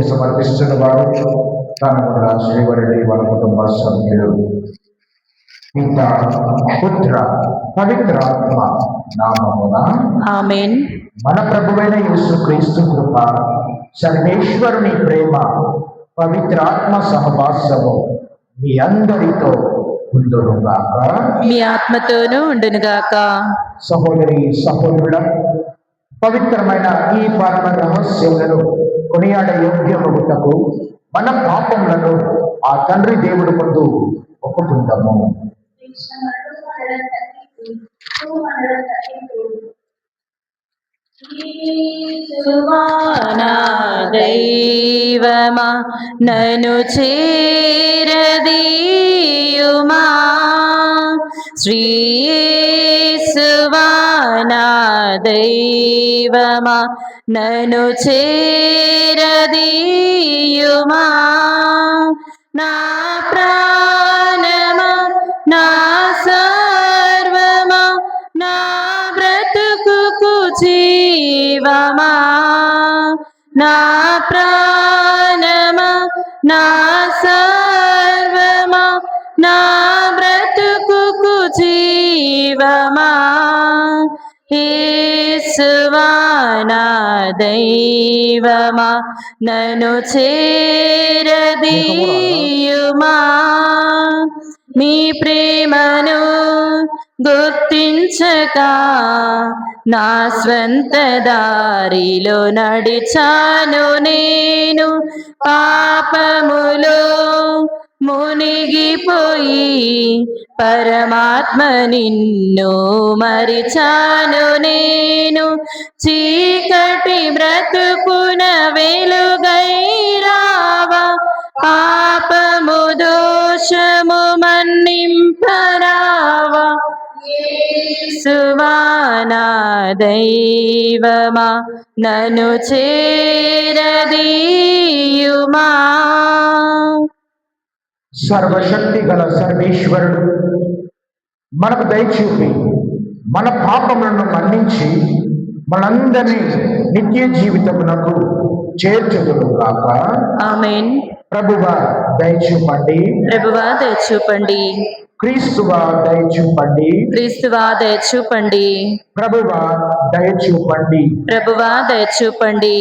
సమర్పిస్తున్న వారు తనకుండా శ్రీవరెడ్డి వాళ్ళ కుటుంబ సభ్యులు పిత పుత్ర పవిత్రాత్మ నామమున ఆమేన్. మన ప్రభువైన యేసుక్రీస్తు కృప, సర్వేశ్వరుని ప్రేమ, పవిత్రాత్మ సహవాసము మీ అందరితో ఉండునుగాక. మీ ఆత్మతోనూ ఉండునుగాక. సహోదరి సహోదరుల, పవిత్రమైన ఈ పరమ రహస్యములను కొనియాడ యోగ్యమగుటకు మన పాపములను ఆ తండ్రి దేవుడు ముందు ఒప్పుకుందాము. దైవమా నను చేరదీయుమా, శ్రీయేసువానా దైవమా నను చేరదీయుమా. నా ప్రాణమా, నా సర్వమా, నా బ్రతుకుకు జీవమా, నా ప్రాణమా, నా సర్వమా, నా బ్రతుకుకు జీవమా. యేసువానా దైవమా నను చేరదీయుమా. మీ ప్రేమను గుర్తించక నా స్వంత దారిలో నడిచాను నేను, పాపములో మునిగిపోయి పరమాత్మ నిన్ను మరిచాను నేను. చీకటి బ్రతుకున వెలుగై రావా, పాపము దోషము మన్నింపరావా. యేసువానా దైవమా నను చేరదీయుమా. సర్వశక్తి గల సర్వేశ్వరుడు మనకు దయచూపి మన పాపములను మన్నించి మనందరినీ నిత్య జీవితమునకు చేర్చుదుగాక. ఆమేన్. ప్రభువా దయచూపండి. ప్రభువా దయచూపండి. క్రీస్తువా దయచూపండి. క్రీస్తువా దయచూపండి. ప్రభువా దయచూపండి. ప్రభువా దయచూపండి.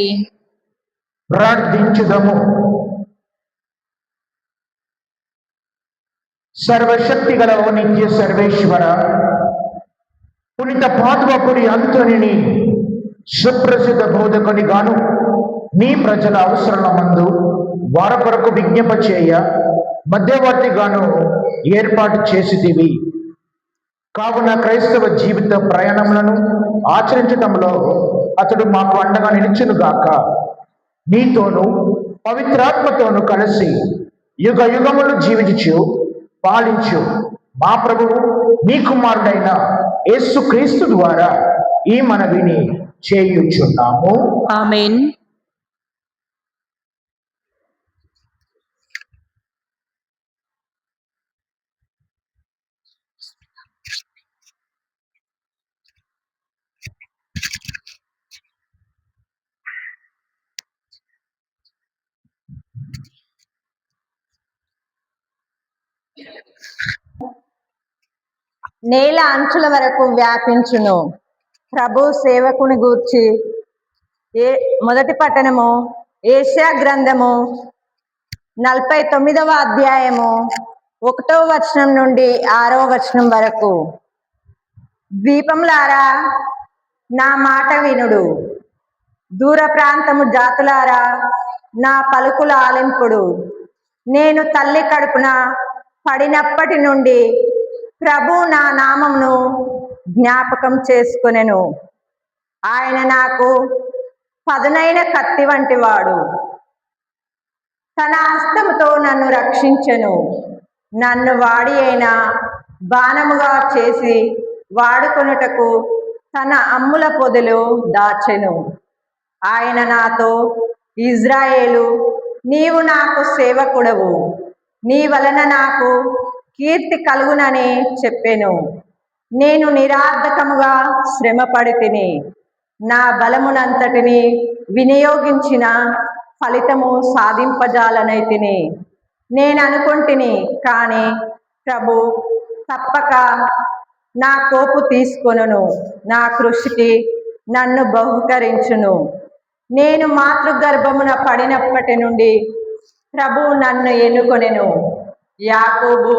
ప్రార్థించుదము. సర్వశక్తి గల ఓ నిత్య సర్వేశ్వర, పునీత పాదువకుడి అంతోనిని సుప్రసిద్ధ బోధకుని గాను నీ ప్రజల అవసరాల మందు వారి కొరకు విజ్ఞాప చేయ మధ్యవర్తిగాను ఏర్పాటు చేసిదివి. కావున క్రైస్తవ జీవిత ప్రయాణములను ఆచరించటంలో అతడు మాకు అండగా నిలుచునుగాక. నీతోనూ పవిత్రాత్మతోనూ కలిసి యుగ యుగములు జీవించు పాలించు మా ప్రభువు నీ కుమారుడైన యేసుక్రీస్తు ద్వారా ఈ మనవిని చేయుచున్నాము. ఆమేన్. నేల అంచుల వరకు వ్యాపించును. ప్రభు సేవకుని గూర్చి మొదటి పట్టణము యెషయా గ్రంథము 49వ అధ్యాయము 1వ వచనం నుండి 6వ వచనం వరకు. ద్వీపములారా నా మాట వినుడు, దూర ప్రాంతము జాతులారా నా పలుకుల ఆలింపుడు. నేను తల్లి కడుపున పడినప్పటి నుండి ప్రభు నా నామమును జ్ఞాపకం చేసుకొనెను. ఆయన నాకు పదునైన కత్తి వంటి వాడు. తన హస్తముతో నన్ను రక్షించెను. నన్ను వాడి అయిన బాణముగా చేసి వాడుకొనుటకు తన అమ్ముల పొదలో దాచెను. ఆయన నాతో, ఇజ్రాయేలు, నీవు నాకు సేవకుడవు, నీ వలన నాకు కీర్తి కలుగునని చెప్పెను. నేను నిరార్థకముగా శ్రమ పడితిని, నా బలమునంతటిని వినియోగించిన ఫలితము సాధింపజాలనైతిని నేను అనుకొంటిని. కానీ ప్రభు తప్పక నా కోపు తీసుకొనును, నా కృషికి నన్ను బహుకరించును. నేను మాతృగర్భమున పడినప్పటి నుండి ప్రభు నన్ను ఎన్నుకొనెను. యాకోబు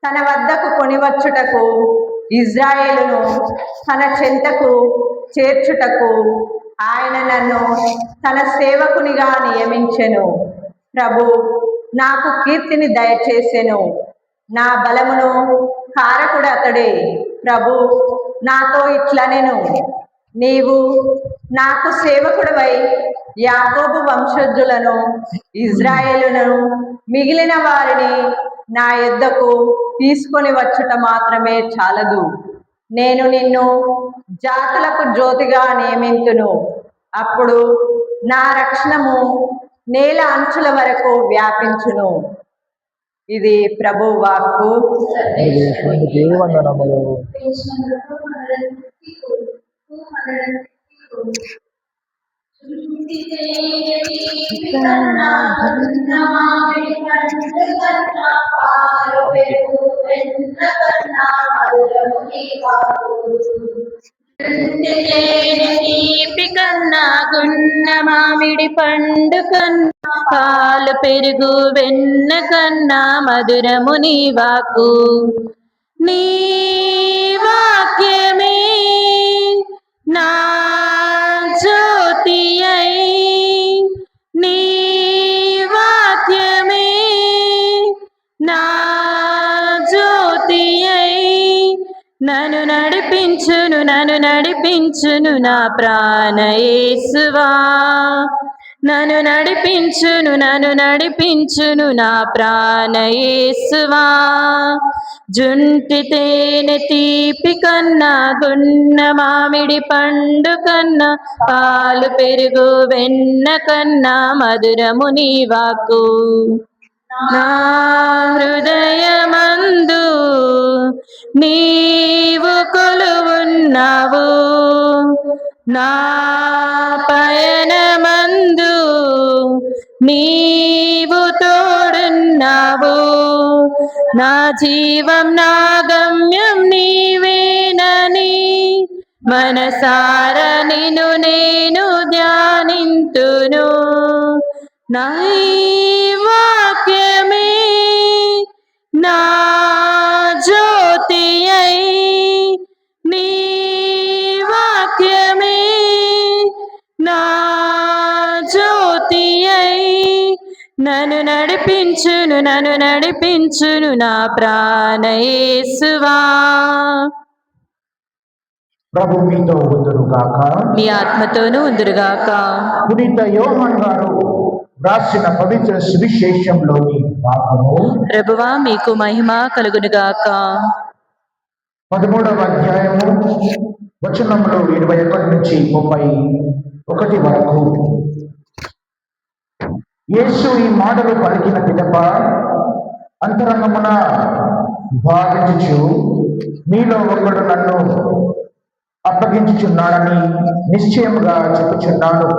తన వద్దకు కొనివచ్చుటకు, ఇజ్రాయేలును తన చెంతకు చేర్చుటకు ఆయన నన్ను తన సేవకునిగా నియమించెను. ప్రభు నాకు కీర్తిని దయచేసెను. నా బలమును కారకుడు అతడే. ప్రభు నాతో ఇట్లనెను, నీవు నాకు సేవకుడవై యాకోబు వంశజులను, ఇజ్రాయేలును మిగిలిన వారిని నా యొద్దకు తీసుకొని వచ్చుట మాత్రమే చాలదు. నేను నిన్ను జాతులకు జ్యోతిగా నియమింతును. అప్పుడు నా రక్షణము నేల అంచుల వరకు వ్యాపించును. ఇది ప్రభు వాక్కు. వందనములు. తీపి కన్నా గున్న మామిడి పండు కన్నా, పాలు పెరుగు వెన్న కన్నా మధురము నీ వాక్కు. నీ వాక్యమే నా జ్యోతి అయి, నీ వాక్యమే నా జ్యోతి అయి నన్ను నడిపించును నా ప్రాణ యేసువా. నన్ను నడిపించును నా ప్రాణ యేసువా. జుంటి తేనె తీపి కన్నా గున్న మామిడి పండు కన్నా, పాలు పెరుగు వెన్న కన్నా మధురము నీ వాక్కు. నా హృదయమందు నీవు కొలువున్నావు, నా పయనమందు నీవు తోడున్నావు. నా జీవం నా గమ్యం నీవేనని మనసారా నిన్ను నేను ధ్యానింతును. నా వాక్యమే నా జ్యోతి అయి, నీ వాక్యమే నా జ్యోతి అయి నన్ను నడిపించును నా ప్రాణ యేసువా. ప్రభు మీతో ఉందురుగాక, మీ ఆత్మతోనూ ఉందురుగాక. పునీత యోహాను గారు రాసిన పవిత్ర సువిశేషంలోని భాగము. ప్రభువా మీకు మహిమ కలుగునుగాక. 13వ అధ్యాయము వచనములు 21 నుంచి 31 వరకు. యేసు ఈ మాటలు పలికిన పిదప అంతరంగమున భావించుచు, మీలో ఒకడు నన్ను అప్పగించుచున్నాడని నిశ్చయముగా చెప్పుచున్నాడు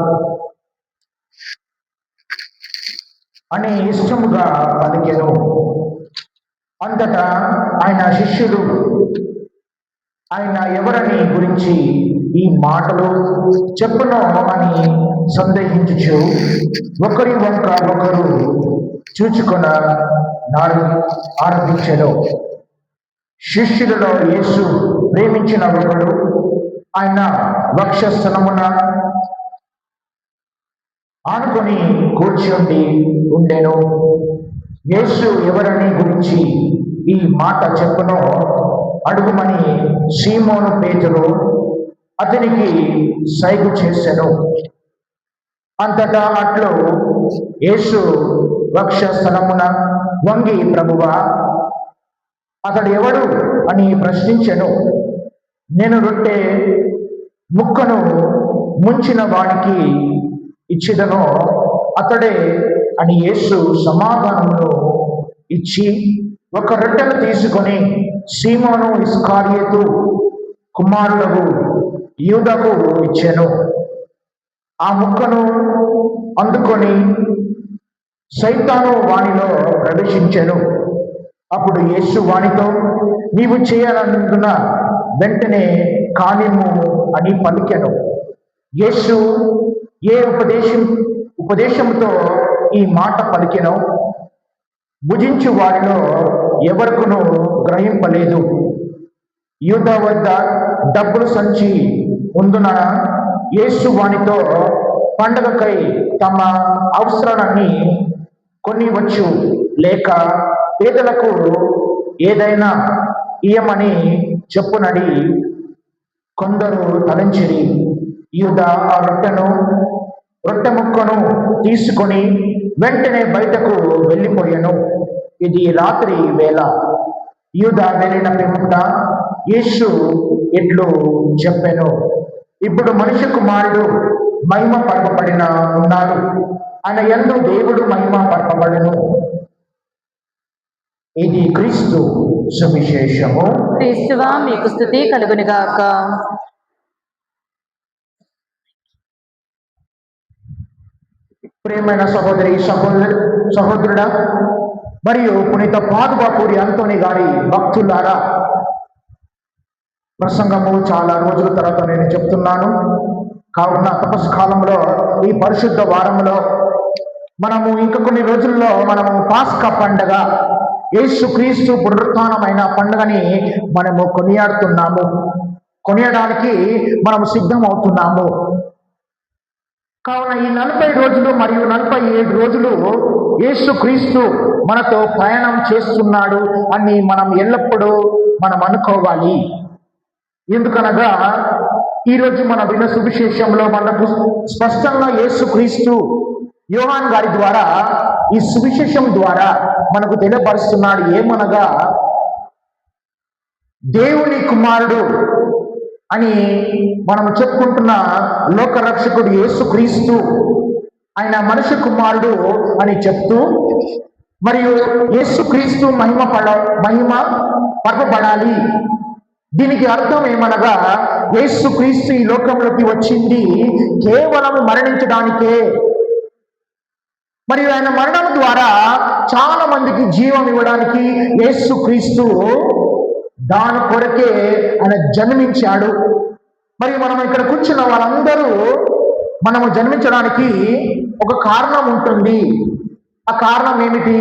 అని ఇష్టముగా పలికెను. అంతటా ఆయన శిష్యులు ఆయన ఎవరని గురించి ఈ మాటలు చెప్పును అని సందేహించుచు ఒకరి వంక ఒకరు చూచుకొన ఆరంభించెను. శిష్యులలో యేసు ప్రేమించిన ఒకడు ఆయన వక్షస్థలమున ఆనుకొని కూర్చుండి ఉండెను. యేసు ఎవరని గురించి ఈ మాట చెప్పునో అడుగుమని సీమోను పేతురు అతనికి సైగు చేసెను. అంతటా అట్లు యేసు వక్షస్థలమున వంగి, ప్రభువా, అతడు ఎవడు అని ప్రశ్నించెను. నేను రొట్టె ముక్కను ముంచిన వానికి ఇచ్చిదనో అతడే అని యేసు సమాధానమును ఇచ్చి ఒక రొట్టెను తీసుకొని సీమోను ఇస్కారియోతు కుమారులకు యూదకు ఇచ్చెను. ఆ ముక్కను అందుకొని సైతాను వానిలో ప్రవేశించెను. అప్పుడు యేసు వానితో, నీవు చేయాలన్నందున వెంటనే కానిమ్ము అని పలికెను. యేసు ఏ ఉపదేశంతో ఈ మాట పలికెనో భుజించు వారిలో ఎవరికును గ్రహింపలేదు. యూదా వద్ద డబ్బులు సంచి ఉందున యేసు వానితో, పండగకై తమ అవసరాలన్నీ కొనివచ్చు, లేక పేదలకు ఏదైనా ఇయ్యమని చెప్పునడి. కొందరు తలంచిరి. యూదా ఆ రొట్టె ముక్కను తీసుకొని వెంటనే బయటకు వెళ్ళిపోయాను. ఇది రాత్రి వేళ. యూదా వెళ్ళిన పిమ్మట యేసు ఇట్లు చెప్పెను, ఇప్పుడు మనిషి కుమారుడు మహిమ పరపబడిన ఉన్నాడు, ఆయన యందు దేవుడు మహిమ పరపబడును. ఇది క్రీస్తు సువిశేషము. క్రీస్తువా మీకు స్తుతి కలుగునుగాక. ప్రియమైన సహోదరుడా మరియు పునీత పాదుబాపూరి అంతోని గారి భక్తులారా, ప్రసంగము చాలా రోజుల తర్వాత నేను చెప్తున్నాను. కావున తపస్కాలంలో ఈ పరిశుద్ధ వారంలో మనము ఇంకా కొన్ని రోజుల్లో మనము పాస్కా పండగ, యేసుక్రీస్తు పునరుత్థానమైన పండుగని మనము కొనియడానికి మనము సిద్ధమవుతున్నాము. కావున ఈ 40 రోజులు మరియు 47 రోజులు యేసుక్రీస్తు మనతో ప్రయాణం చేస్తున్నాడు అని మనం ఎల్లప్పుడూ అనుకోవాలి. ఎందుకనగా ఈరోజు మన విన్న సువిశేషంలో మనకు స్పష్టంగా యేసుక్రీస్తు యోహాన్ గారి ద్వారా ఈ సువిశేషం ద్వారా మనకు తెలియపరుస్తున్నాడు. ఏమనగా దేవుని కుమారుడు అని మనం చెప్పుకుంటున్న లోకరక్షకుడు యేసుక్రీస్తు, ఆయన మనిషి కుమారుడు అని చెప్తూ, మరియు యేసుక్రీస్తు మహిమ పరపబడాలి. దీనికి అర్థం ఏమనగా యేసుక్రీస్తు ఈ లోకంలోకి వచ్చింది కేవలం మరణించడానికే, మరియు ఆయన మరణం ద్వారా చాలా మందికి జీవం ఇవ్వడానికి యేసుక్రీస్తు దాని కొరకే ఆయన జన్మించాడు. మరి మనం ఇక్కడ కూర్చున్న వాళ్ళందరూ మనము జన్మించడానికి ఒక కారణం ఉంటుంది. ఆ కారణం ఏమిటి?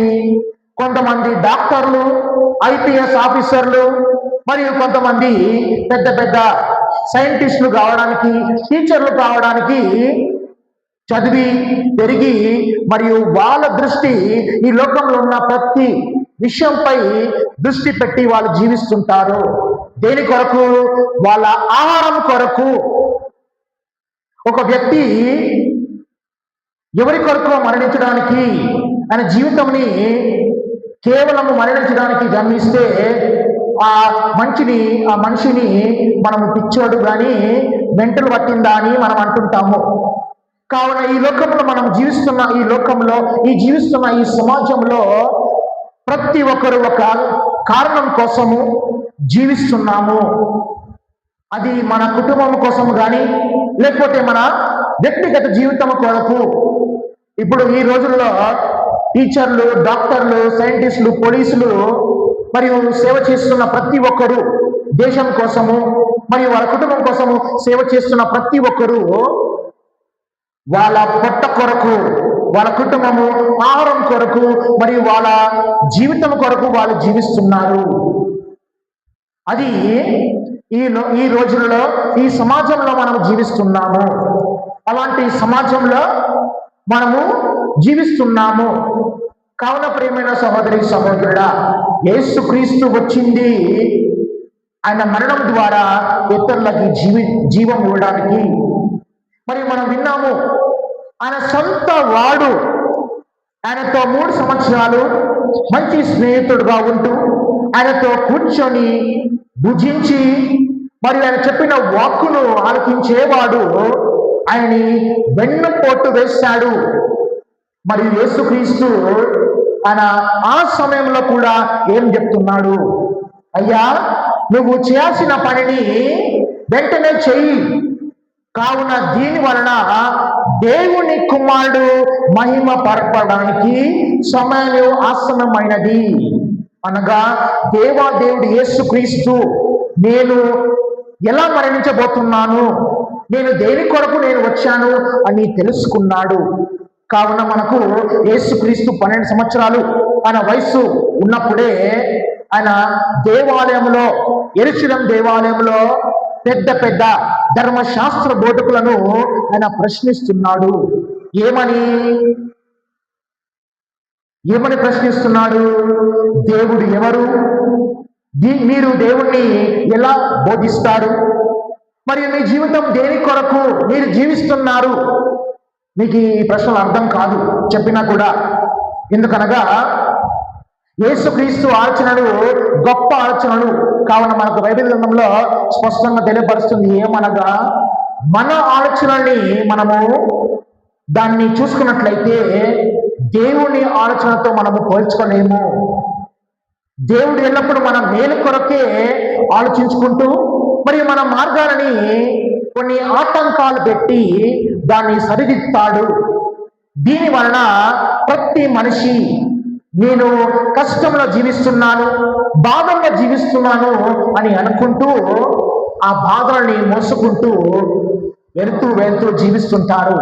కొంతమంది డాక్టర్లు, ఐపీఎస్ ఆఫీసర్లు, మరియు కొంతమంది పెద్ద పెద్ద సైంటిస్టులు కావడానికి, టీచర్లు కావడానికి చదివి పెరిగి, మరియు వాళ్ళ దృష్టి ఈ లోకంలో ఉన్న ప్రతి విషయంపై దృష్టి పెట్టి వాళ్ళు జీవిస్తుంటారు. దేని కొరకు? వాళ్ళ ఆహారం కొరకు. ఒక వ్యక్తి ఎవరి కొరకు మరణించడానికి, ఆయన జీవితంని కేవలం మరణించడానికి జన్మిస్తే ఆ మనిషిని మనము పిచ్చోడు కానీ మెంటలు పట్టిందా అని మనం అంటుంటాము. కావున ఈ లోకంలో మనం జీవిస్తున్న ఈ సమాజంలో ప్రతి ఒక్కరు ఒక కారణం కోసము జీవిస్తున్నాము. అది మన కుటుంబం కోసము కానీ, లేకపోతే మన వ్యక్తిగత జీవితం కొరకు. ఇప్పుడు ఈ రోజుల్లో టీచర్లు, డాక్టర్లు, సైంటిస్టులు, పోలీసులు మరియు సేవ చేస్తున్న ప్రతి ఒక్కరు దేశం కోసము మరియు వాళ్ళ కుటుంబం కోసము సేవ చేస్తున్న ప్రతి ఒక్కరు వాళ్ళ పొట్ట కొరకు, వాళ్ళ కుటుంబము ఆహారం కొరకు మరియు వాళ్ళ జీవితం కొరకు వాళ్ళు జీవిస్తున్నారు. అది ఈ రోజుల్లో ఈ సమాజంలో మనం జీవిస్తున్నాము. అలాంటి సమాజంలో మనము జీవిస్తున్నాము. కావున ప్రియమైన సహోదరుడా, యేసుక్రీస్తు వచ్చింది ఆయన మరణం ద్వారా ఇతరులకి జీవం ఇవ్వడానికి. మరి మనం విన్నాము, ఆయన సొంత వాడు ఆయనతో 3 సంవత్సరాలు మంచి స్నేహితుడుగా ఉంటూ ఆయనతో కూర్చొని భుజించి మరియు ఆయన చెప్పిన వాక్కును ఆలకించేవాడు ఆయన్ని వెన్నుపోటు వేశాడు. మరియు యేసుక్రీస్తు ఆయన ఆ సమయంలో కూడా ఏం చెప్తున్నాడు? అయ్యా, నువ్వు చేయాల్సిన పనిని వెంటనే చెయ్యి. కావున దీని వలన దేవుని కుమారుడు మహిమ పరపడానికి సమయం ఆసన్నమైనది. అనగా దేవాదేవుడు యేసుక్రీస్తు నేను ఎలా మరణించబోతున్నాను, నేను దేని కొరకు నేను వచ్చాను అని తెలుసుకున్నాడు. కావున మనకు యేసుక్రీస్తు 12 సంవత్సరాలు ఆయన వయస్సు ఉన్నప్పుడే ఆయన దేవాలయంలో, యెరూషలేము దేవాలయంలో పెద్ద పెద్ద ధర్మశాస్త్ర బోధకులను ఆయన ప్రశ్నిస్తున్నాడు. ఏమని ప్రశ్నిస్తున్నాడు? దేవుడు ఎవరు? మీరు దేవుణ్ణి ఎలా బోధిస్తారు? మరియు మీ జీవితం దేని కొరకు మీరు జీవిస్తున్నారు? మీకు ఈ ప్రశ్నలు అర్థం కాదు చెప్పినా కూడా. ఎందుకనగా యేసుక్రీస్తు ఆలోచనలు గొప్ప ఆలోచనలు. కావున మనకు బైబిల్ గ్రంథంలో స్పష్టంగా తెలియపరుస్తుంది. ఏమనగా మన ఆలోచనల్ని మనము దాన్ని చూసుకున్నట్లయితే దేవుని ఆలోచనతో మనము పోల్చుకోలేము. దేవుడు ఎల్లప్పుడూ మన మేలు కొరకే ఆలోచించుకుంటూ మరియు మన మార్గాలని కొన్ని ఆటంకాలు పెట్టి దాన్ని సరిదిద్దుతాడు. దీని వలన ప్రతి మనిషి నేను కష్టంలో జీవిస్తున్నాను, బాధల్లో జీవిస్తున్నాను అని అనుకుంటూ ఆ బాధలని మోసుకుంటూ వెళ్తూ జీవిస్తుంటారు.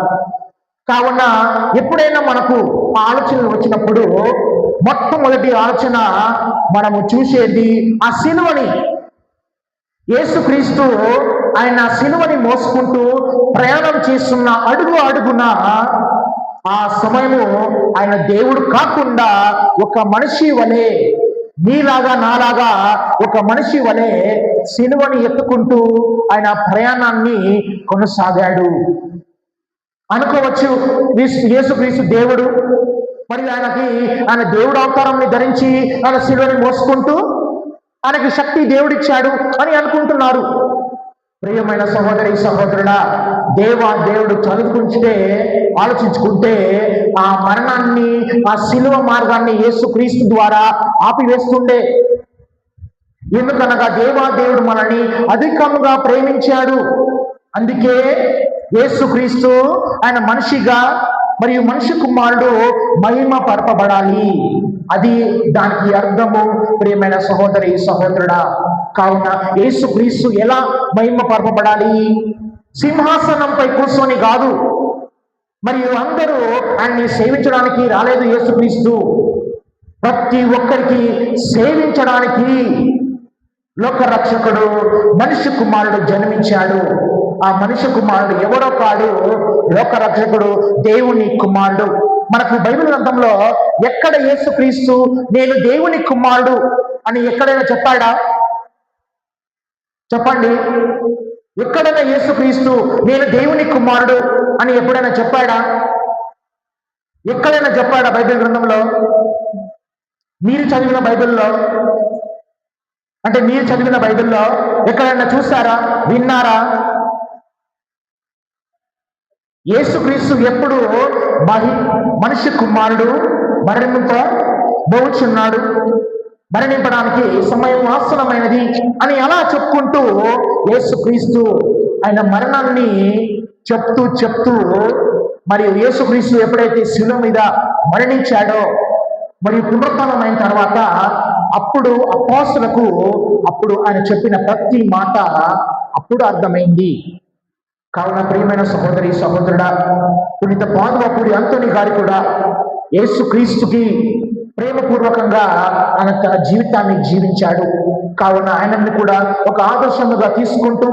కావున ఎప్పుడైనా మనకు ఆ ఆలోచనలు వచ్చినప్పుడు మొట్టమొదటి ఆలోచన మనము చూసేది ఆ సిలువని. యేసుక్రీస్తు ఆయన సిలువని మోసుకుంటూ ప్రయాణం చేస్తున్న అడుగున ఆ సమయము ఆయన దేవుడు కాకుండా ఒక మనిషి వలె, నీలాగా నాలాగా ఒక మనిషి వలె సిలువని ఎత్తుకుంటూ ఆయన ప్రయాణాన్ని కొనసాగాడు. అనుకోవచ్చు యేసుక్రీస్తు దేవుడు, మరియు ఆయన దేవుడు అవతారాన్ని ధరించి ఆయన సిలువని మోసుకుంటూ ఆయనకి శక్తి దేవుడిచ్చాడు అని అనుకుంటున్నారు. ప్రియమైన సహోదరి సహోదరుడా, దేవుడు చదువుకుంటే ఆలోచించుకుంటే ఆ మరణాన్ని, ఆ సిలువ మార్గాన్ని యేసుక్రీస్తు ద్వారా ఆపివేస్తుండే. ఎందుకనగా దేవుడు మనల్ని అధికంగా ప్రేమించాడు. అందుకే యేసుక్రీస్తు ఆయన మనిషిగా మరియు మనిషి కుమారుడు మహిమ పరపబడాలి. అది దానికి అర్థము ప్రియమైన సహోదరి సహోదరుడా. కావున యేసుక్రీస్తు ఎలా మహిమ పరపబడాలి? సింహాసనంపై కూర్చొని కాదు. మరియు అందరూ ఆయన్ని సేవించడానికి రాలేదు యేసుక్రీస్తు. ప్రతి ఒక్కరికి సేవించడానికి లోకరక్షకుడు మనిషి కుమారుడు జన్మించాడు. ఆ మనిషి కుమారుడు ఎవరో కాడు, లోకరక్షకుడు దేవుని కుమారుడు. మనకు బైబిల్ గ్రంథంలో ఎక్కడ యేసుక్రీస్తు నేను దేవుని కుమారుడు అని ఎక్కడైనా చెప్పాడా? చెప్పండి. ఎక్కడైనా యేసుక్రీస్తు నేను దేవుని కుమారుడు అని ఎప్పుడైనా చెప్పాడా? ఎక్కడైనా చెప్పాడా బైబిల్ గ్రంథంలో? మీరు చదివిన బైబిల్లో ఎక్కడైనా చూసారా, విన్నారా? యేసుక్రీస్తు ఎప్పుడు మనిషి కుమారుడు మరణింపబోచున్నాడు, మరణింపడానికి సమయం ఆసన్నమైనది అని అలా చెప్పుకుంటూ యేసుక్రీస్తు ఆయన మరణాన్ని చెప్తూ మరియు యేసుక్రీస్తు ఎప్పుడైతే శిలువ మీద మరణించాడో మరియు పునరుత్థానమైన తర్వాత అప్పుడు అపోస్తలులకు ఆయన చెప్పిన ప్రతి మాట అప్పుడు అర్థమైంది. కావున ప్రియమైన సహోదరి సహోదరుడా, పునీత పాదువపూడి అంతోని గారు కూడా యేసుక్రీస్తుకి ప్రేమపూర్వకంగా ఆయన తన జీవితాన్ని జీవించాడు. కావున ఆయనని కూడా ఒక ఆదర్శముగా తీసుకుంటూ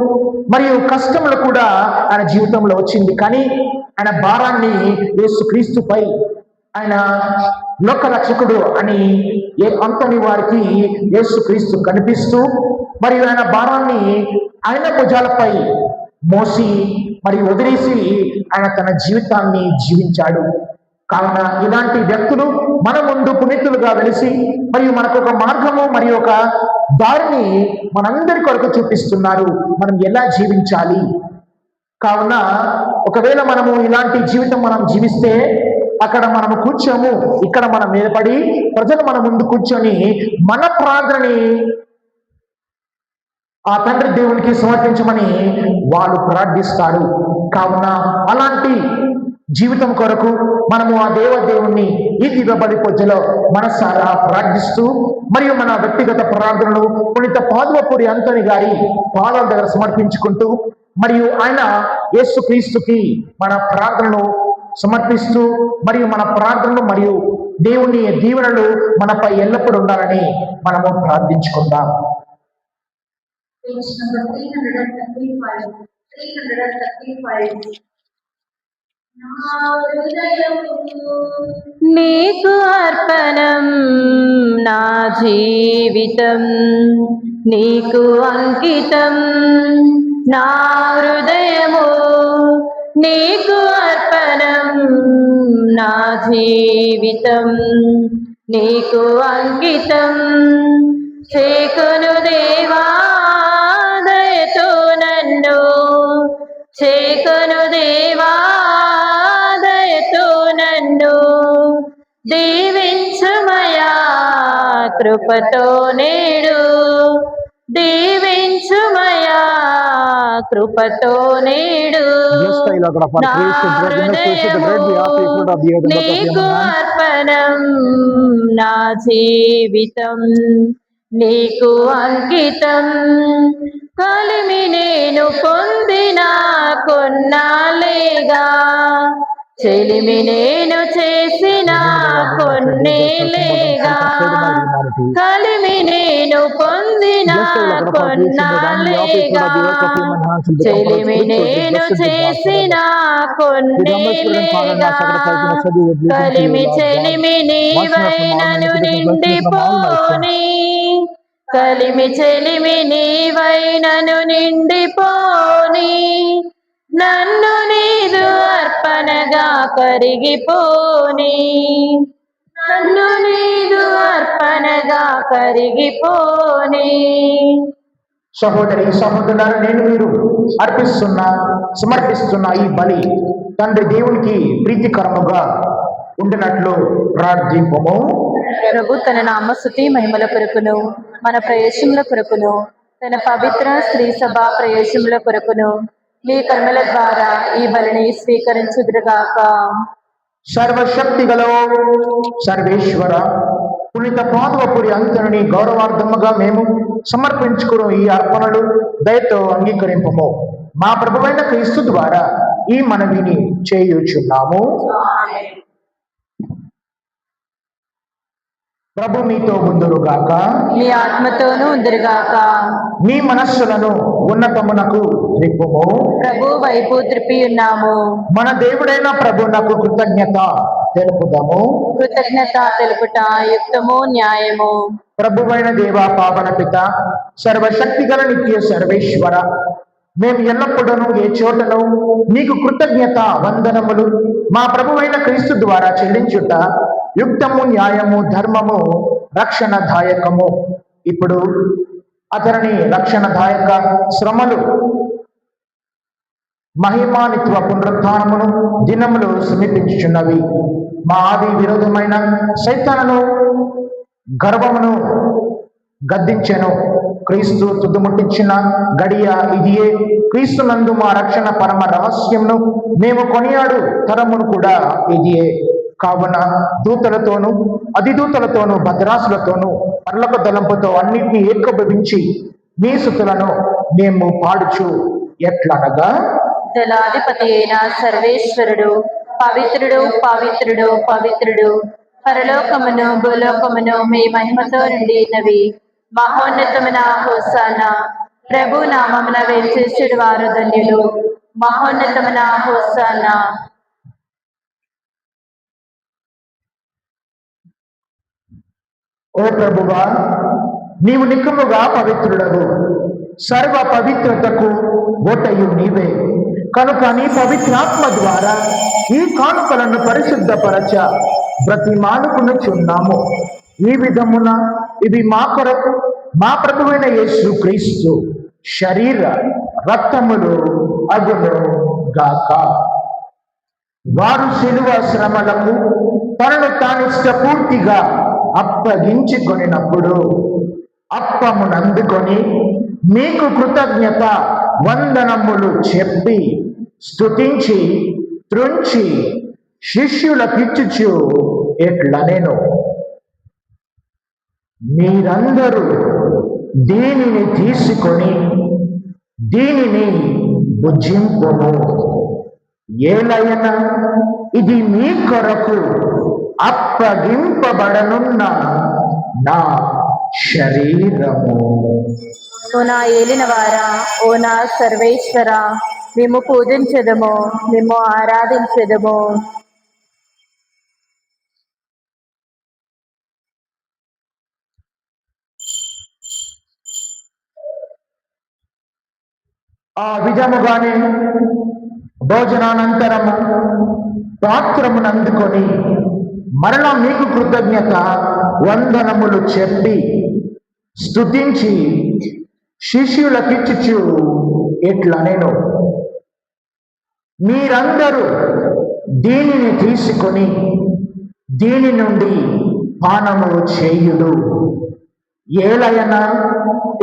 మరియు కష్టములు కూడా ఆయన జీవితంలో వచ్చింది, కానీ ఆయన భారాన్ని యేసుక్రీస్తుపై ఆయన లోకరక్షకుడు అని అంతని వారికి యేసుక్రీస్తు కనిపిస్తూ మరియు ఆయన భారాన్ని ఆయన భుజాలపై మోసి మరియు వదిలేసి ఆయన తన జీవితాన్ని జీవించాడు. కావున ఇలాంటి వ్యక్తులు మన ముందు పునీతులుగా వెలిసి మరియు మనకు ఒక మార్గము మరియు ఒక దారిని మనందరి కొరకు చూపిస్తున్నారు, మనం ఎలా జీవించాలి. కావున ఒకవేళ మనము ఇలాంటి జీవితం మనం జీవిస్తే అక్కడ మనము కూర్చోము, ఇక్కడ మనం నిలబడి ప్రజలు మన ముందు కూర్చొని మన ప్రార్థనని ఆ తండ్రి దేవునికి సమర్పించమని వాళ్ళు ప్రార్థిస్తారు. కావున అలాంటి జీవితం కొరకు మనము ఆ దేవుణ్ణి ఈ దివ్యబలి పూజలో మనసారా ప్రార్థిస్తూ మరియు మన వ్యక్తిగత ప్రార్థనలు పునీత పాదువపూరి అంతని గారి పాదాల దగ్గర సమర్పించుకుంటూ మరియు ఆయన యేసుక్రీస్తుకి మన ప్రార్థనలు సమర్పిస్తూ మరియు మన ప్రార్థనలు మరియు దేవుని దీవెనలు మనపై ఎల్లప్పుడూ ఉండాలని మనము ప్రార్థించుకుందాం. Page number 335. 335. నా హృదయము నీకు అర్పణం, నా జీవితం నీకు అంకితం. నా హృదయము నీకు అర్పణం, నా జీవితం నీకు అంకితం. చేకొను దేవా దయతో నన్ను, చేకొను దేవా దయతో నన్ను. దీవించుమయా కృపతో నేడు, దీవించుమయా కృపతో నేడు. నా హృదయము నీకు అర్పణం, నా జీవితం నీకు అంకితం. కలిమి నేను పొందిన కొన్నాళ్ళేగా, చెలిమి నేను చేసిన కొన్నేళ్ళేగా. కలిమి నేను పొందిన కొన్నాళ్ళేగా, చెలిమి నేను చేసిన కొన్నేళ్ళేగా. కలిమి చెలిమి నీవైనను నిండిపోని, కలిమి చెలిమి నీవైనను నిండిపోని. నన్ను నీదు అర్పణగా కరిగిపోని, నన్ను నీదు అర్పణగా కరిగిపోని. సహోదరి సహోదరులారా, నేను మీరు సమర్పిస్తున్న ఈ బలి తండ్రి దేవునికి ప్రీతికరముగా ఉండినట్లు ప్రార్థింపము. ప్రభు తన నామస్తుతి మహిమల కొరకును, మన ప్రయోజనముల కొరకును, తన పవిత్ర స్త్రీ సభ ప్రయోజనముల కొరకును మీ కర్మల ద్వారా ఈ బలిని స్వీకరించుదురుగాక. సర్వశక్తి గల సర్వేశ్వర, పునీత పాదువపూరి అంతని గౌరవార్థముగా మేము సమర్పించుకున్న ఈ అర్పణలు దయతో అంగీకరింపము. మా ప్రభువైన క్రీస్తు ద్వారా ఈ మనవిని చేయుచున్నాము. ప్రభు మీతో ఉందురుగాక, మీ ఆత్మతోనూ ఉందిరుగాక. మీ మనస్సులను ఉన్నతమునకు త్రిప్పుము. ప్రభు వైపు త్రిప్పి ఉన్నాము. మన దేవుడైన ప్రభునకు కృతజ్ఞత తెలుపుదాము. కృతజ్ఞత తెలుపుట యుక్తము న్యాయము. ప్రభువైన దేవా పావన పిత, సర్వశక్తి గల నిత్య సర్వేశ్వర, మేము ఎల్లప్పుడూ ఏ చోటను నీకు కృతజ్ఞత వందనములు మా ప్రభువైన క్రీస్తు ద్వారా చెల్లించుట యుక్తము న్యాయము ధర్మము రక్షణదాయకము. ఇప్పుడు అతని రక్షణదాయక శ్రమలు మహిమానిత్వ పునరుత్థానమును దినములు సమీపించుచున్నవి. మా ఆది విరోధమైన సైతానును గర్వమును గద్దించెను. క్రీస్తు తుదిముట్టించిన గడియ ఇదియే. క్రీస్తు నందు మా రక్షణ పరమ రహస్యమును మేము కొనియాడు తరమును కూడా ఇదియే. కావున దూతలతోనూ అధిదూతలతోనూ భద్రాసులతోనూ పర్లక దళంపుతో అన్నిటినీ ఏకీభవించి నీ స్తుతులను మేము పాడుచు ఎట్లనగా, దళాధిపతి అయిన సర్వేశ్వరుడు పవిత్రుడు పవిత్రుడు పవిత్రుడు, పరలోకమును భూలోకమును మీ మహిమతో నిండినవి. మహోన్నతమైన హోసానా, ప్రభు నామమున వేచేసేడు వారు ధన్యులు. మహోన్నతమైన హోసానా. ఓ ప్రభువా, నీవు నిక్కముగా పవిత్రుడవు, సర్వ పవిత్రతకు ఓటయు నీవే. కనుక నీ పవిత్రాత్మ ద్వారా ఈ కానుకలను పరిశుద్ధపరచ బ్రతిమాలుకొనుచున్నాము. ఈ విధమున ఇవి మా కొరకు మా ప్రభువైన యేసు క్రీస్తు శరీర రక్తములు అగును గాక. వారు శిలువ శ్రమలకు తనను తానిష్ట పూర్తిగా అప్పగించుకొనినప్పుడు అప్పమునందుకొని మీకు కృతజ్ఞత వందనములు చెప్పి స్తుతించి త్రుంచి శిష్యులకిచ్చుచు ఎట్లనెను, మీరందరూ దీనిని తీసుకొని దీనిని భుజింపుము, ఏలయన ఇది మీ కొరకు అప్పగింపబడనున్న నా శరీరము. ఓ నా ఏలిన వారా, ఓ నా సర్వేశ్వర, మేము పూజించెదము, మేము ఆరాధించెదము. ఆ విధముగానే భోజనానంతరము పాత్రమును అందుకొని మరలా మీకు కృతజ్ఞత వందనములు చెప్పి స్తుతించి శిష్యులకిచ్చుచు ఎట్లనెను, మీరందరూ దీనిని తీసుకొని దీని నుండి పానము చేయుడు, ఏలయన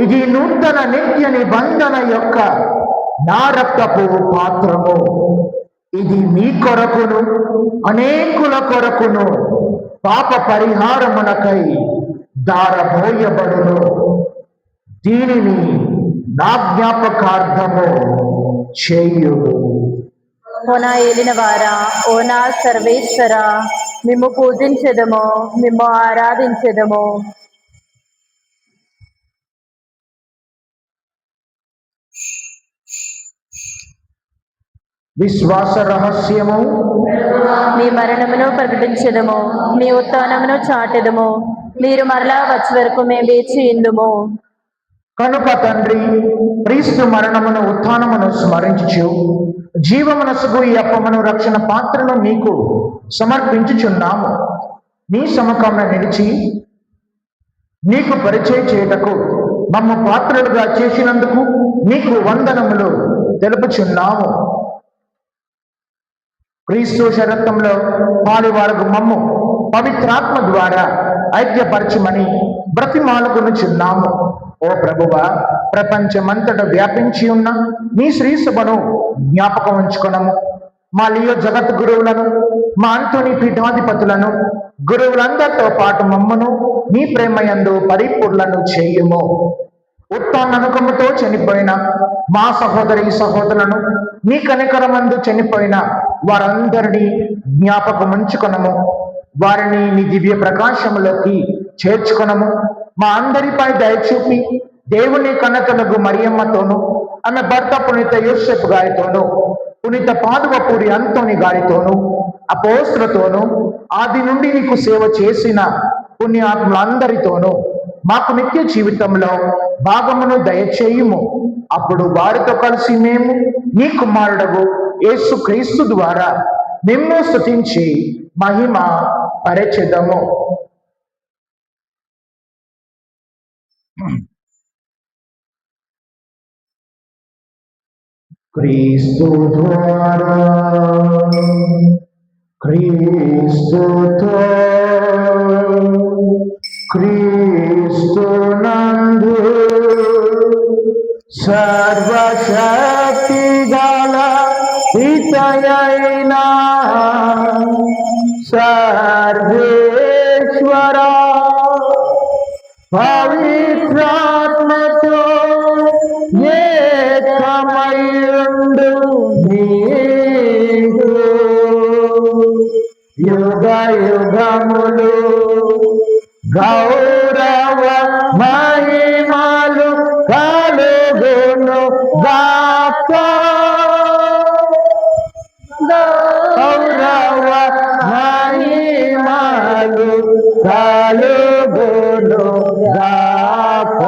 ఇది నూతన నిత్య నిబంధన యొక్క నా రక్తపు పాత్రము, ఇది మీ కొరకును అనేకుల కొరకును పాప పరిహారమునకై దారబోయబడును. దీనిని నా జ్ఞాపకార్థము చేయుడు. ఓ నా ఏలిన వారా, ఓ నా సర్వేశ్వర, మేము పూజించెదము, మేము ఆరాధించెదము. విశ్వాస రహస్యము, మీ మరణమును ప్రకటించెదము, మీ ఉత్థానమును చాటెదము. మీరు మరలా వచ్చే వరకు మేము వేచి ఇందుము. కనుక తండ్రి, క్రీస్తు మరణమును ఉత్థానమును స్మరించుచు జీవమునసుగు ఈ అప్పమును రక్షణ పాత్రను నీకు సమర్పించుచున్నాము. నీ సముఖమున నిలిచి నీకు పరిచయం చేయుటకు మమ్మ పాత్రలుగా చేసినందుకు నీకు వందనములు తెలుపుచున్నాము. క్రీస్తు శరత్వంలో పాలువారకు మమ్ము పవిత్రాత్మ ద్వారా ఐక్యపరచమని బ్రతిమాలుకొనుచున్నాము. ఓ ప్రభువా, ప్రపంచమంతట వ్యాపించి ఉన్న నీ శ్రీ సభను జ్ఞాపకం ఉంచుకొనము. మా లియో జగత్ గురువులను, మా అంతోని పీఠాధిపతులను, గురువులందరితో పాటు మమ్మను నీ ప్రేమయందు పరిపూర్ణను చేయుము. ఉత్తాననుకముతో చనిపోయిన మా సహోదరి సహోదరులను, నీ కనికరమందు చనిపోయిన వారందరినీ జ్ఞాపకం ఉంచుకొనము. వారిని నీ దివ్య ప్రకాశములోకి చేర్చుకొనము. మా అందరిపై దయచూపి దేవుని కన్నతలకు మరియమ్మతోను, ఆమె భర్త పునీత యోసేపు గారితోను, పునీత పాదువపూరి అంతోని గారితోను, అపోస్తులతోను, ఆది నుండి నీకు సేవ చేసిన పుణ్యాత్ములందరితోనూ మాకు నిత్య జీవితంలో భాగమును దయచేయుము. అప్పుడు వారితో కలిసి మేము నీ కుమారుడగు యేసు క్రీస్తు ద్వారా నిన్ను స్తుతించి మహిమ పరచెదము. క్రీస్తు ద్వారా, క్రీస్తుతో, క్రీస్తు నందు సర్వశక్తి గల పితయైన సర్వేశ్వర పవిత్రాత్మతో ఏకమైయుండు నీకు యుగ యుగములు గౌరవ మహిమలు కలుగును గాక. గౌరవ మహిమలు కలుగును గాక.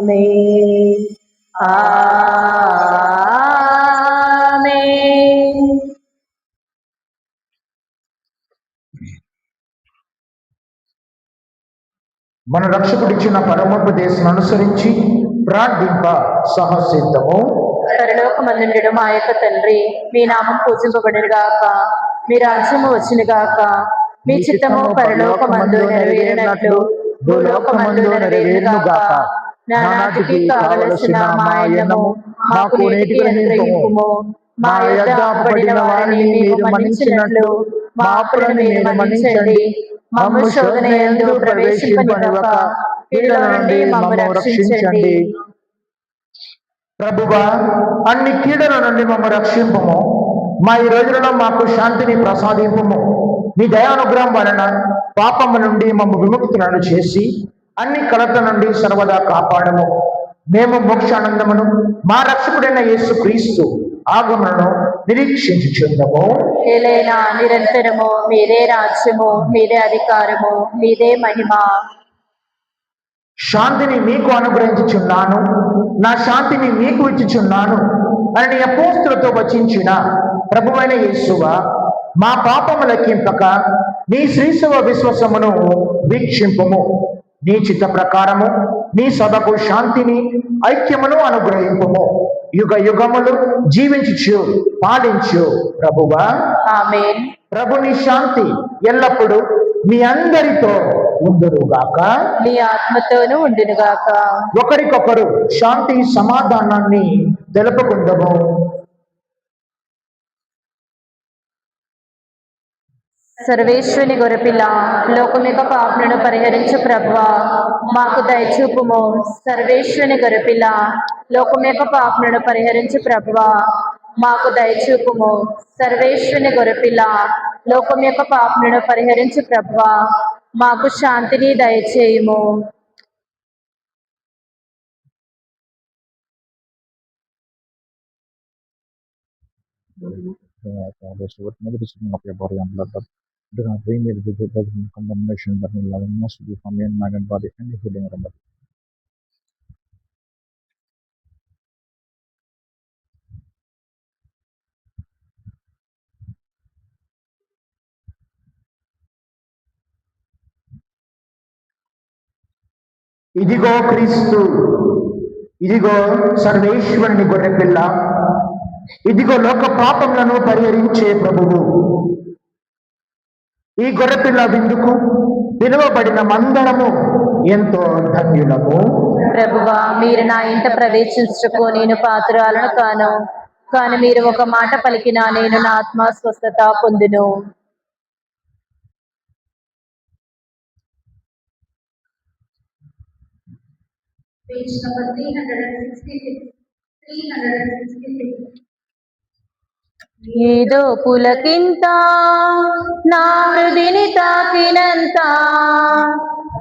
ఆమేన్. ఆమేన్. మన రక్షకుడిచ్చిన పరమోపదేశం అనుసరించి ప్రార్థింప సహసిద్ధము. పరలోకమందుండెడు మా యొక్క తండ్రి, మీ నామం పూజింపబడును గాక, మీ రాజ్యము వచ్చును గాక, మీ చిత్తము పరలోకమందు నెరవేరినట్లు భూలోకమందు నెరవేరును గాక. నానాటికి కావలసిన మా అన్నము మాకు నేటికి అనుగ్రహింపుము. మా యొద్ద అప్పుబడిన వారిని మేము మన్నించినట్లు మా అప్పులను మీరు మన్నించండి. మమ్ము శోధన యందు ప్రవేశింపనివ్వక కీడుల నుండి మమ్ము రక్షించండి. ప్రభువా, అన్ని కీడుల నుండి మమ్మల్ని రక్షింపము. మా ఈ రోజులలో మాకు శాంతిని ప్రసాదింపము. మీ దయానుగ్రహం వలన పాపము నుండి మమ్ము విముక్తులను చేసి అన్ని కలత నుండి సర్వదా కాపాడము. మేము మోక్షానందమును మా రక్షకుడైన యేసు క్రీస్తు ఆగమనను నిరీక్షించుచుందము. ఏలైనా నిరంతరము మీదే రాజ్యము, మీదే అధికారము, మీదే మహిమ. శాంతిని మీకు అనుగ్రహించుచున్నాను, నా శాంతిని మీకు ఇచ్చుచున్నాను అని నీ అపోస్తులతో వచించిన ప్రభువైన యేసువా, మా పాపము లెక్కింపక నీ శ్రీశవ విశ్వాసమును వీక్షింపము. నీ చిత్త ప్రకారము నీ సభకు శాంతిని ఐక్యమును అనుగ్రహింపము. యుగ యుగములు జీవించుచు పాలించు ప్రభువా. ఆమేన్. ప్రభుని శాంతి ఎల్లప్పుడూ మీ అందరితో ఉండునుగాక. నీ ఆత్మతోనూ ఉండునుగాక. ఒకరికొకరు శాంతి సమాధానాన్ని తెలుపుకుందము. సర్వేశ్వని గొరపిల్ల, లోకమిక పాపలను పరిహరించు ప్రభువా, మాకు దయచూపుము. సర్వేశ్వని గొరపిల్ల, లోకమిక పాపలను పరిహరించు ప్రభువా, మాకు దయచూపుము. సర్వేశ్వని గొరపిల్ల, లోకం యొక్క పాపలను పరిహరించు ప్రభువా, మాకు శాంతిని దయచేయుము. There's what another decision of your body and blood, but do not bring me to the judgment condemnation, but in loving mercy from your mind and body and the healing of the body. ఇదిగో క్రీస్తు, ఇదిగో సర్వేశ్వరుని గొర్రెపిల్ల, ఇదిగో లోక పాపములను పరిహరించే ప్రభువు. ఈ గొర్రెపిల్ల విందుకు పిలువబడిన మందరము ఎంతో ధన్యులము. ప్రభువా, మీరు నా ఇంట ప్రవేశించుటకు నేను పాత్రురాలను కాను, కానీ మీరు ఒక మాట పలికినా నేను నా ఆత్మ స్వస్థత పొందును. Page number 366. 366. ఏదో పులకింత నా హృదిని తాకినంత,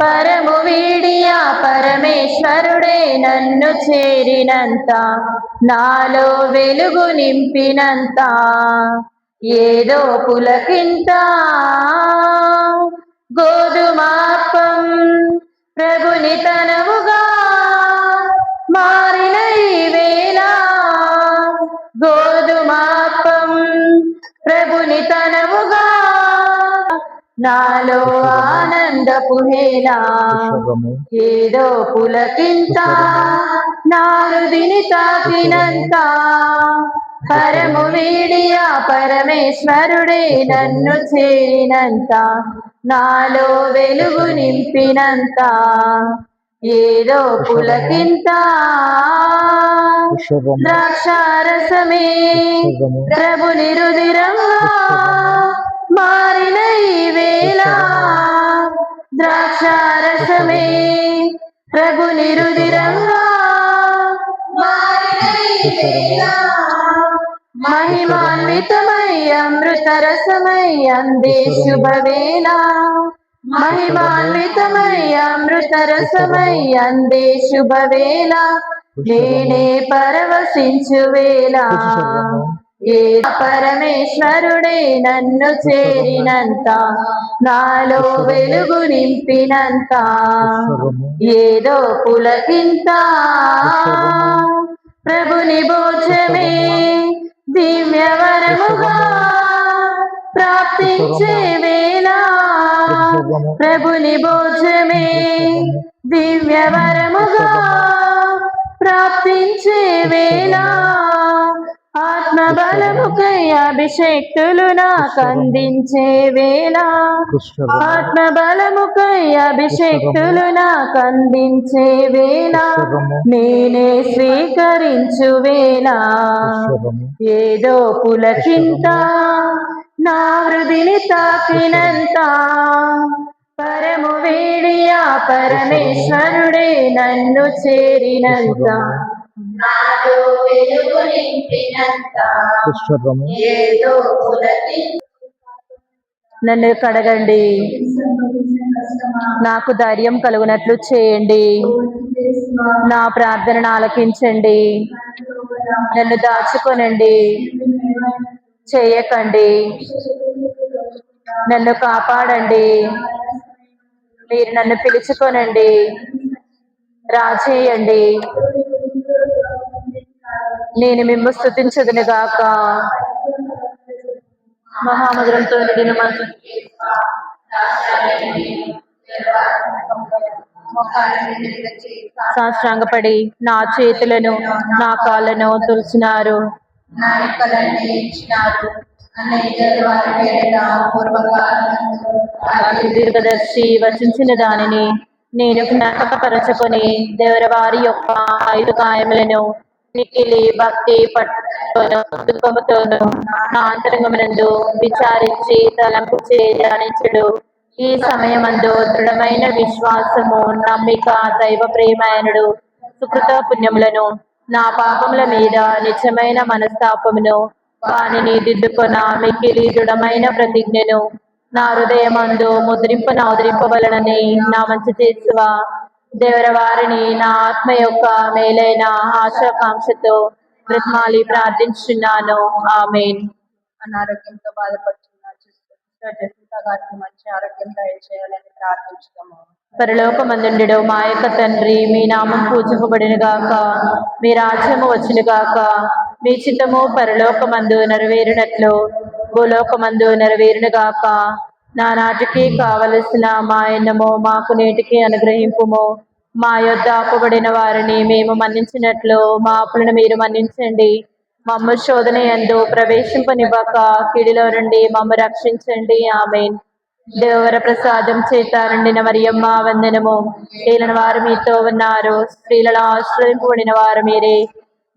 పరము వీడియా పరమేశ్వరుడే నన్ను చేరినంత, నాలో వెలుగు నింపినంత. ఏదో పులకింత గోధుమాపం ప్రభుని తనవుగా మారిన ఈ వేళ, గోధుమాపం ప్రభుని తనవుగా నాలో ఆనందపు హేళ. ఏదో పులకింత నా హృదిని తాకినంత, పరము వీడియా పరమేశ్వరుడే నన్ను చేరినంత, నాలో వెలుగు నింపినంత. ఏదో పులకింత ద్రాక్షారసమే ప్రభుని రుధిరంగా మారిన ఈ వేళ, ద్రాక్షారసమే ప్రభుని రుధిరంగా మారిన ఈ వేళ, మహిమాన్వితమై అమృతరసమై అందే శుభవేళ, మహిమాన్వితమై అమృతరసమై అందే శుభవేళ, నేనే పరవశించు వేళ. ఏ పరమేశ్వరుడే నన్ను చేరినంత, నాలో వెలుగు నింపినంత. ఏదో పులకింత ప్రభుని భోజమే దివ్యవరముగా ప్రాప్తించే వేళ, ప్రభుని భోజమే దివ్యవరముగా ప్రాప్తించే వేళ, ఆత్మబలముకై అభిషేక్తులు నాకు అందించే వేళ, ఆత్మబలముకై అభిషేక్తులు నాకు అందించే వేళ, నేనే స్వీకరించు వేళ ఏదో పులకింత నా హృదిని తాకినంత, పరము వేడియా పరమేశ్వరుడే నన్ను చేరినంత, నాలో వెలుగు నింపినంత, ఏదో పులకింత. నన్ను కడగండి, నాకు ధైర్యం కలుగునట్లు చేయండి, నా ప్రార్థనను ఆలకించండి, నన్ను దాచుకొనండి, చేయకండి, నన్ను కాపాడండి, మీరు నన్ను పిలుచుకొనండి, రాజేయండి, నేను మిమ్ము స్తుతించదును గాక. మహామధురంతో నిండిన మనసు సాష్టాంగపడి నా చేతులను నా కాళ్ళను తులిచినారు, దీర్ఘదర్శి వచించిన దానిని నేను జ్ఞాపకపరచుకొని దేవరవారి యొక్క 5 గాయములను మిక్కిలి భక్తి పట్టును దుఃఖముతోను నా అంతరంగమునందు విచారించి తలంపు ధ్యానించుడు. ఈ సమయమందు దృఢమైన విశ్వాసము, నమ్మిక, దైవ ప్రేమాయనుడు సుకృత పుణ్యములను, నా పాపముల మీద నిజమైన మనస్తాపమును, వానిని దిద్దుకొన మిక్కిలి దృఢమైన ప్రతిజ్ఞను నా హృదయమందు ముద్రింపవలనని నా మంచి చేసువా దేవరవారిని నా ఆత్మ యొక్క మేలైన ఆశాకాంక్షతో బ్రతిమాలి ప్రార్థించున్నాను. ఆమేన్. అనారోగ్యంతో బాధపడుతున్న జసిత గారికి మంచి ఆరోగ్యం దయచేయాలని ప్రార్థించుతాము. పరలోకమందుండెడు మా యొక్క తండ్రి, మీ నామం పూజింపబడిన గాక, మీ రాజ్యము వచ్చును గాక, మీ చిత్తము పరలోకమందు నెరవేరినట్లు భూలోకమందు నెరవేరును గాక. నానాటికి కావలసిన మా అన్నము మాకు నేటికి అనుగ్రహింపుము, మా యొద్ద అప్పుబడిన వారిని మేము మన్నించినట్లు మా అప్పులను మీరు మన్నించండి, మమ్ము శోధన యందు ప్రవేశింపనివ్వక కీడులో నుండి మమ్ము రక్షించండి. ఆమేన్. దేవర ప్రసాదం చేత నిండిన మరియమ్మ వందనము, ఏలిన వారు మీతో ఉన్నారు, స్త్రీలలో ఆశ్రయింపబడిన వారు మీరే,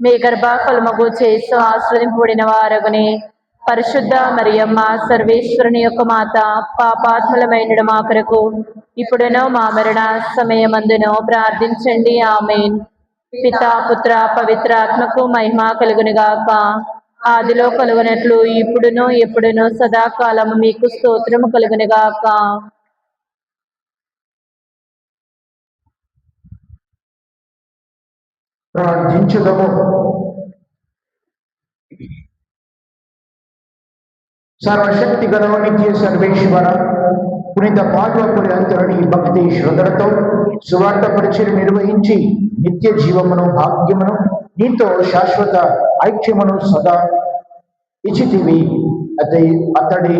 మీ గర్భఫలమగు చేసు ఆశ్రయింపబడిన వారగునే. పరిశుద్ధ మరియమ్మ సర్వేశ్వరుని యొక్క మాత, పాపాత్ములమైన మా కొరకు ఇప్పుడునో మా మరణ సమయమందునో ప్రార్థించండి. ఆమేన్. పితా పుత్ర పవిత్రాత్మకు మహిమ కలుగును గాక, ఆదిలో కలుగునట్లు ఇప్పుడును ఎప్పుడును సదాకాలము మీకు స్తోత్రము కలుగును గాక. ప్రార్థించుదము. సర్వశక్తి గల నిత్య సర్వేశ్వర, పునీత పాల్వపురి అంతరుని భక్తి శ్రద్ధలతో సువార్త పరిచయం నిర్వహించి నిత్య జీవమును భాగ్యమును నీతో శాశ్వత ఐక్యమును సదా ఇచ్చితివి. అతడి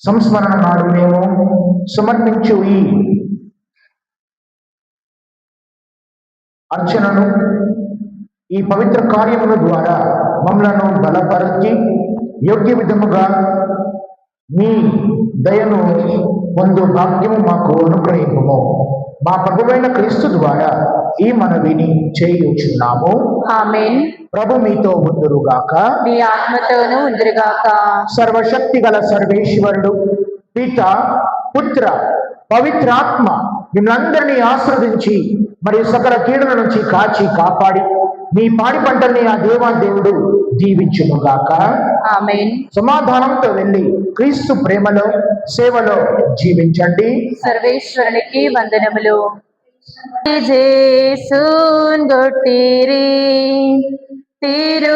సంస్మరణ నాడు మేము సమర్పించు ఈ అర్చనను, ఈ పవిత్ర కార్యముల ద్వారా మమ్మలను బలపరచి యోగ్య విధముగా మీ దయను పొందు భాగ్యము మాకు అనుగ్రహింపము. మా ప్రభువైన క్రీస్తు ద్వారా ఈ మనవిని చేయుచున్నాము. ఆమేన్. ప్రభు మీతో ఉందురుగాక, మీ ఆత్మతోనూ ఉందురుగాక. సర్వశక్తి గల సర్వేశ్వరుడు పిత పుత్ర పవిత్రాత్మ మిమ్మల్ందరినీ ఆశీర్వదించి మరియు సకల కీడుల నుంచి కాచి కాపాడి మీ పాడి పంటల్ని ఆ దేవాదేవుడు దీవించునుగాక. ఆమేన్. సమాధానంతో వెళ్ళి క్రీస్తు ప్రేమలో సేవలో జీవించండి. సర్వేశ్వరునికి వందనములు. జేసూన్ గొట్టిరి తిరుదేహామంత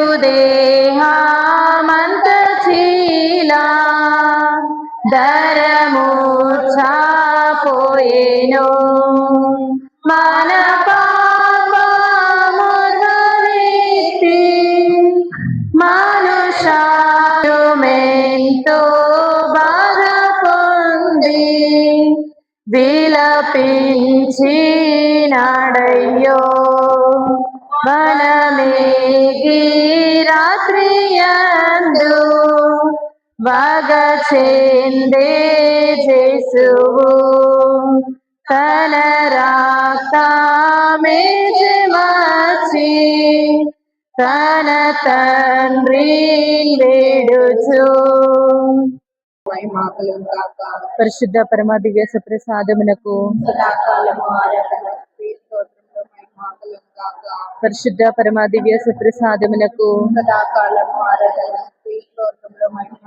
చీలా దరమూర్ఛాపోయేను మన పాపములనెత్తి మనుషాయుమెంతో బాధ పొంది విలపించినాడయ్యో మనమేగిరాత వగచేందే జేసువు తన రాక్తమేజమాచి తన తండ్రి వేడుచు మహిమాకలం కాక పరిశుద్ధ పరమ దివ్య ప్రసాదమునకు సదాకాలము ఆరాధన స్తోత్రంలో మహిమాకలం కాక పరిశుద్ధ పరమ దివ్య ప్రసాదమునకు సదాకాలము ఆరాధన స్తోత్రంలో మహిమ